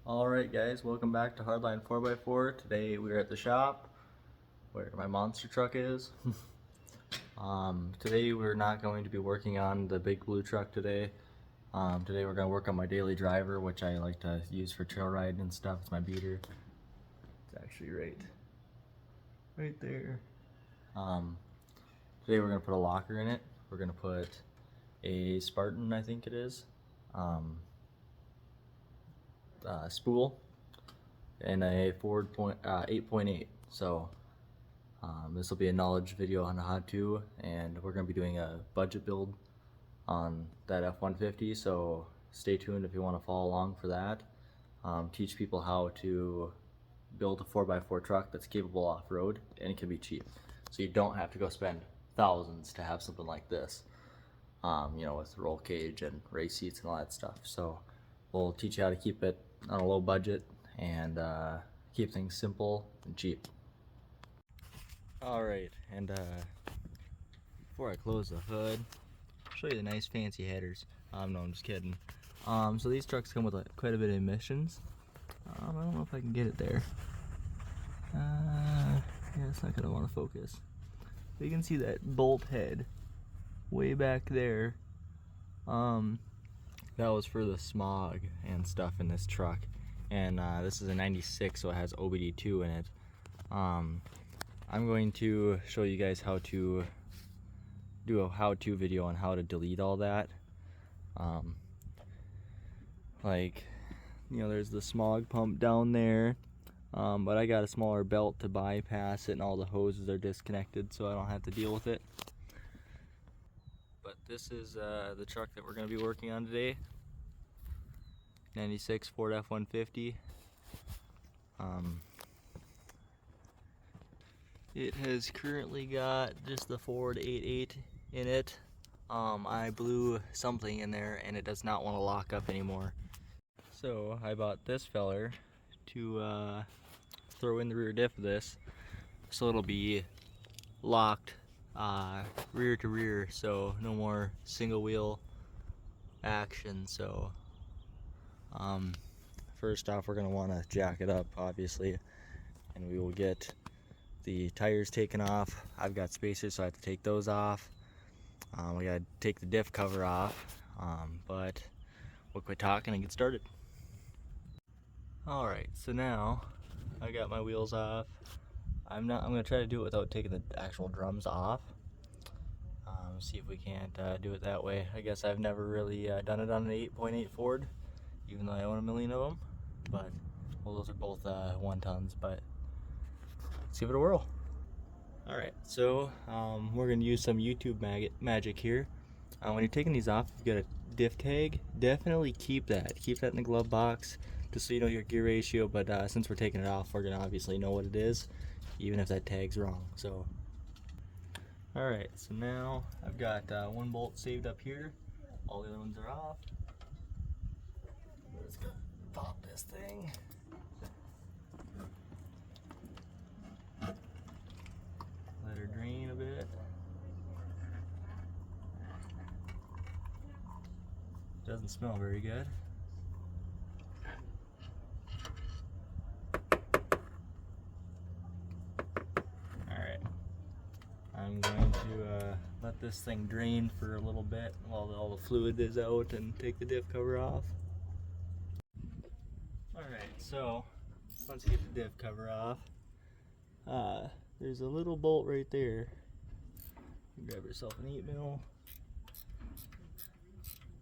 Alright guys, welcome back to Hardline 4x4. Today we're at the shop where my monster truck is. Today we're not going to be working on the big blue truck today. Today we're going to work on my daily driver, which I like to use for trail riding and stuff. It's my beater. It's actually right there. Today we're going to put a locker in it. We're going to put a Spartan, I think it is. Spool and a Ford 8.8. So this will be a knowledge video on how to, and we're going to be doing a budget build on that F-150, so stay tuned if you want to follow along for that. Teach people how to build a 4x4 truck that's capable off-road, and it can be cheap, so you don't have to go spend thousands to have something like this, you know, with roll cage and race seats and all that stuff. So we'll teach you how to keep it on a low budget and keep things simple and cheap. Alright, and before I close the hood, I'll show you the nice fancy headers. No, I'm just kidding. So these trucks come with quite a bit of emissions. I don't know if I can get it there. Yeah, it's not gonna want to focus. But you can see that bolt head way back there. That was for the smog and stuff in this truck, and this is a 96, so it has OBD2 in it. I'm going to show you guys how to do a how-to video on how to delete all that. Like, you know, there's the smog pump down there, but I got a smaller belt to bypass it, and all the hoses are disconnected, so I don't have to deal with it. But this is the truck that we're going to be working on today. 96 Ford F-150. It has currently got just the Ford 8.8 in it. I blew something in there and it does not want to lock up anymore. So I bought this feller to throw in the rear diff of this, so it'll be locked rear to rear, so no more single wheel action. So first off, we're going to want to jack it up, obviously, and we will get the tires taken off. I've got spacers, so I have to take those off. We got to take the diff cover off, but we'll quit talking and get started. Alright, so now I got my wheels off. I'm going to try to do it without taking the actual drums off. See if we can't do it that way. I guess I've never really done it on an 8.8 Ford, even though I own a million of them. But, well, those are both 1 tons, but let's give it a whirl. Alright, so we're going to use some YouTube magic here. When you're taking these off, you've got a diff tag. Definitely keep that. Keep that in the glove box, just so you know your gear ratio, but since we're taking it off, we're going to obviously know what it is, even if that tag's wrong. So, alright, so now I've got 1 bolt saved up here. All the other ones are off. Let's go pop this thing. Let her drain a bit. Doesn't smell very good. Alright. I'm going to let this thing drain for a little bit while all the fluid is out and take the diff cover off. Alright, so once you get the diff cover off, there's a little bolt right there. You grab yourself an 8mm.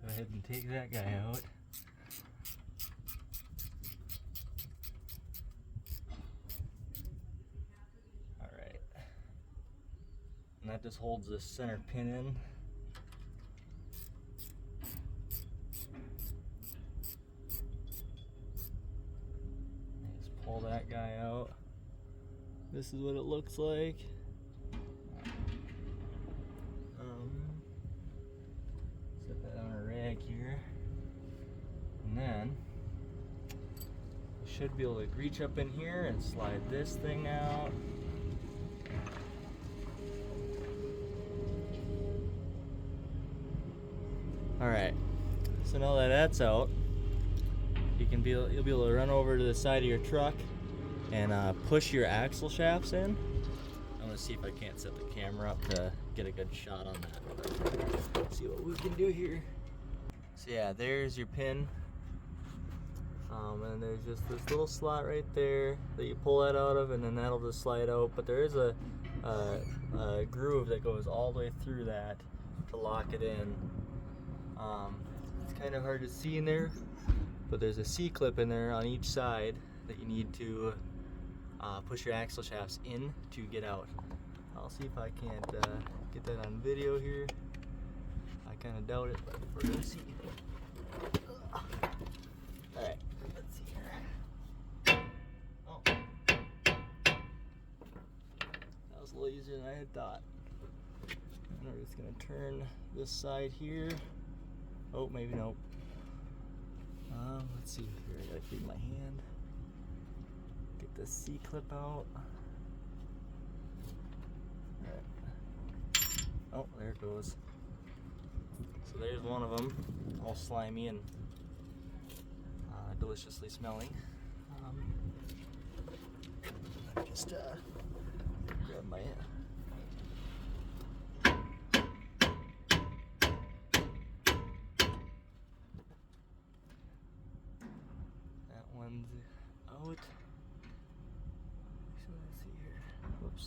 Go ahead and take that guy out. Alright. And that just holds this center pin in. Just pull that guy out. This is what it looks like. Set that on a rag here. And then you should be able to reach up in here and slide this thing out. Alright, so now that that's out, you'll be able to run over to the side of your truck and push your axle shafts in. I'm gonna see if I can't set the camera up to get a good shot on that. Let's see what we can do here. So yeah, there's your pin. And there's just this little slot right there that you pull that out of, and then that'll just slide out. But there is a groove that goes all the way through that to lock it in. It's kind of hard to see in there, but there's a C-clip in there on each side that you need to push your axle shafts in to get out. I'll see if I can't get that on video here. I kind of doubt it, but we're gonna see. Alright, let's see here. Oh. That was a little easier than I had thought. And we're just gonna turn this side here. Oh, maybe nope. Let's see here. I gotta keep my hand. Get the C-clip out. Alright. Oh, there it goes. So there's one of them, all slimy and deliciously smelling. Just grab my that one's out. So let's see here. Whoops.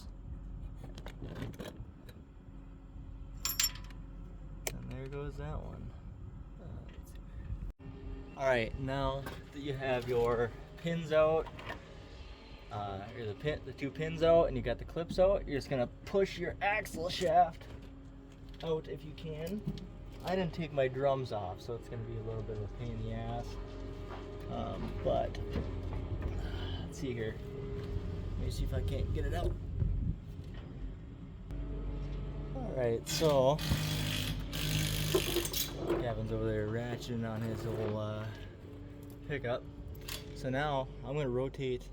And there goes that one. Alright, now that you have your pins out, or the two pins out, and you got the clips out, you're just gonna push your axle shaft out if you can. I didn't take my drums off, so it's gonna be a little bit of a pain in the ass. But let's see here. Let me see if I can't get it out. Alright, so Gavin's over there ratcheting on his little pickup. So now I'm going to rotate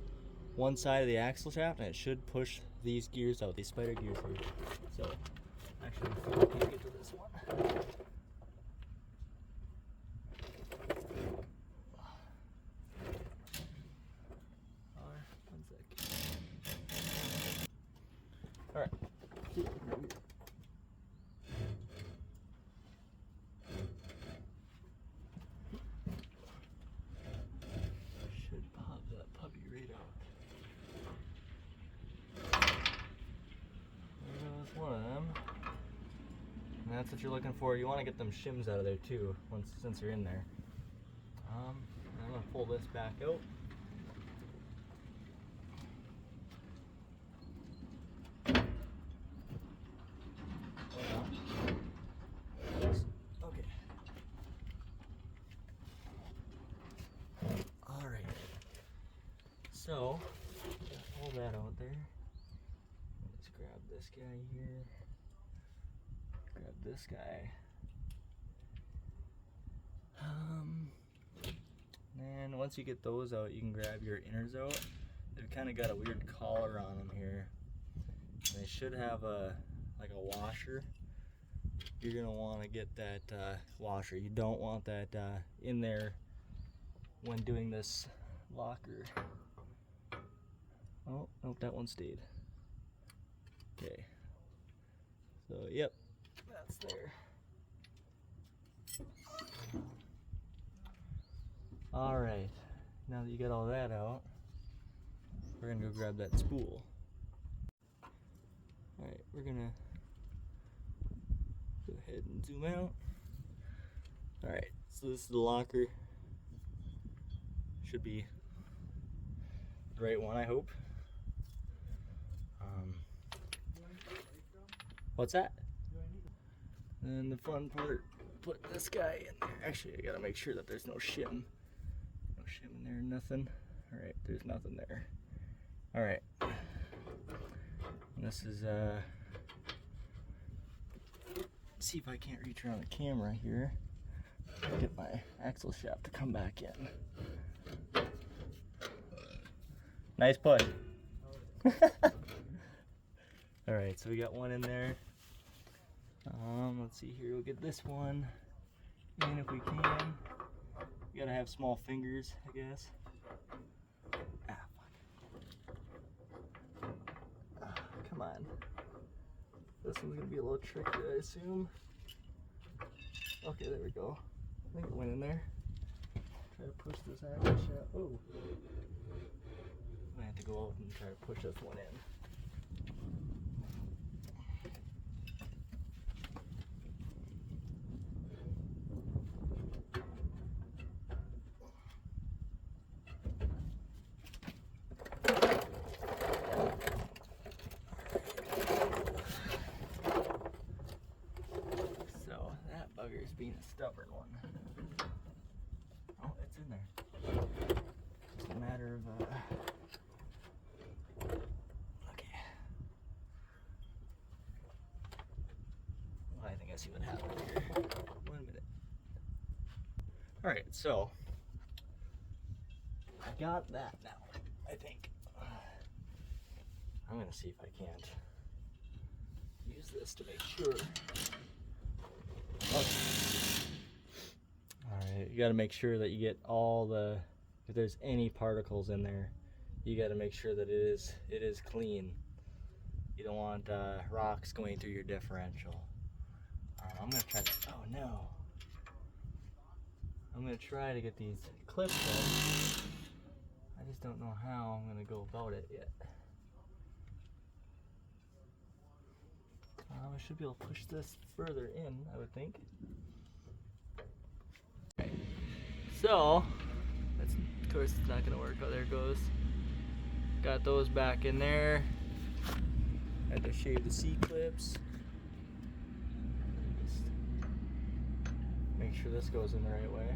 one side of the axle shaft, and it should push these gears out, these spider gears here. So actually, I can't get to this one. One sec. All right. One of them, and that's what you're looking for. You want to get them shims out of there too, since you're in there. I'm gonna pull this back out. Okay. All right. So pull that out there. Grab this guy here. Grab this guy. And once you get those out, you can grab your inners out. They've kind of got a weird collar on them here. And they should have like a washer. You're gonna want to get that washer. You don't want that in there when doing this locker. Oh, nope, that one stayed. Okay, so yep, that's there. All right, now that you got all that out, we're gonna go grab that spool. All right, we're gonna go ahead and zoom out. All right, so this is the locker. Should be the right one, I hope. What's that? And the fun part, put this guy in there. Actually, I gotta make sure that there's no shim. No shim in there, nothing. All right, there's nothing there. All right. And this is, see if I can't reach around the camera here. Get my axle shaft to come back in. Nice push. All right, so we got one in there. Let's see here, we'll get this one in if we can. You gotta have small fingers, I guess. Ah, fuck. Ah, come on. This one's gonna be a little trickier, I assume. Okay, there we go. I think it went in there. Try to push this action shot. Oh. I have to go out and try to push this one in. So that bugger is being a stubborn one. Oh, it's in there. It's a matter of okay. Well, I think I see what happened here. 1 minute. All right, so I got that now. I think I'm gonna see if I can't use this to make sure. Oh. All right, you got to make sure that you get all the, if there's any particles in there, you got to make sure that it is clean. You don't want rocks going through your differential. I'm gonna try to, oh no. I'm gonna try to get these clips in. I just don't know how I'm gonna go about it yet. I should be able to push this further in, I would think. Okay. So, that's, of course it's not gonna work. Oh, there it goes. Got those back in there. Had to shave the C-clips. Just make sure this goes in the right way.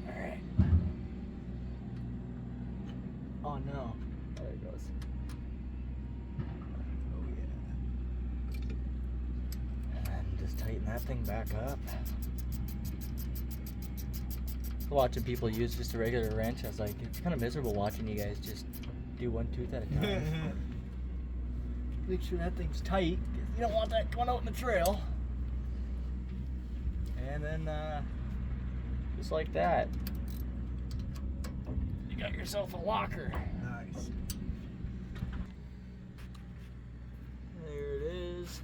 Alright. Oh no. There it goes. Oh yeah. And just tighten that thing back up. Watching people use just a regular wrench, I was like, it's kind of miserable watching you guys just do one tooth at a time. Make sure that thing's tight, because you don't want that going out in the trail. And then, just like that, you got yourself a locker. Nice. There it is.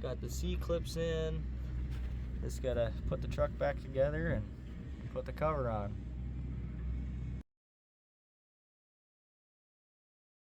Got the C-clips in. Just gotta put the truck back together and put the cover on.